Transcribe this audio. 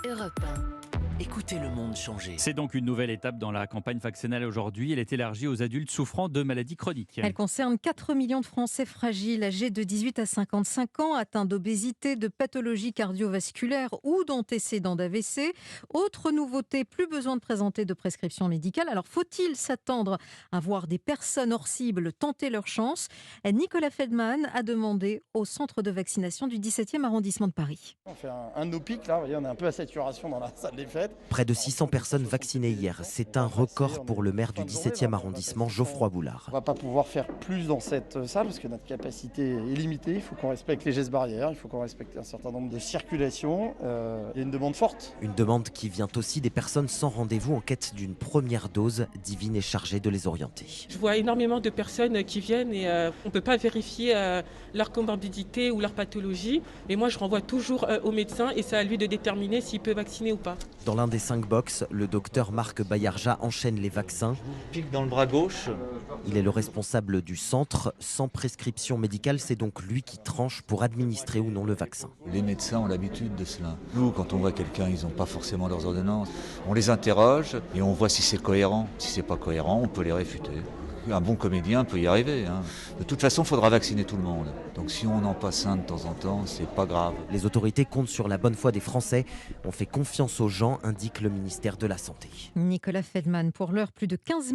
Europe 1. Écoutez le monde changer. C'est donc une nouvelle étape dans la campagne vaccinale aujourd'hui. Elle est élargie aux adultes souffrant de maladies chroniques. Elle concerne 4 millions de Français fragiles, âgés de 18 à 55 ans, atteints d'obésité, de pathologies cardiovasculaires ou d'antécédents d'AVC. Autre nouveauté, plus besoin de présenter de prescription médicale. Alors faut-il s'attendre à voir des personnes hors cible tenter leur chance ? Nicolas Feldman a demandé au centre de vaccination du 17e arrondissement de Paris. On fait un de nos pics là, vous voyez, on est un peu à saturation dans la salle des fêtes. Près de 600 personnes vaccinées hier. C'est un record pour le maire du 17e arrondissement, Geoffroy Boulard. On ne va pas pouvoir faire plus dans cette salle parce que notre capacité est limitée. Il faut qu'on respecte les gestes barrières, il faut qu'on respecte un certain nombre de circulations. Il y a une demande forte. Une demande qui vient aussi des personnes sans rendez-vous en quête d'une première dose. Divine est chargée de les orienter. Je vois énormément de personnes qui viennent et on ne peut pas vérifier leur comorbidité ou leur pathologie. Et moi, je renvoie toujours au médecin et c'est à lui de déterminer s'il peut vacciner ou pas. Dans l'un des 5 box, le docteur Marc Bayarja enchaîne les vaccins. Pique dans le bras gauche. Il est le responsable du centre. Sans prescription médicale, c'est donc lui qui tranche pour administrer ou non le vaccin. Les médecins ont l'habitude de cela. Nous, quand on voit quelqu'un, ils n'ont pas forcément leurs ordonnances. On les interroge et on voit si c'est cohérent. Si c'est pas cohérent, on peut les réfuter. Un bon comédien peut y arriver. De toute façon, il faudra vacciner tout le monde. Donc si on en passe un de temps en temps, c'est pas grave. Les autorités comptent sur la bonne foi des Français. On fait confiance aux gens, indique le ministère de la Santé. Nicolas Feldman, pour l'heure, plus de 15 000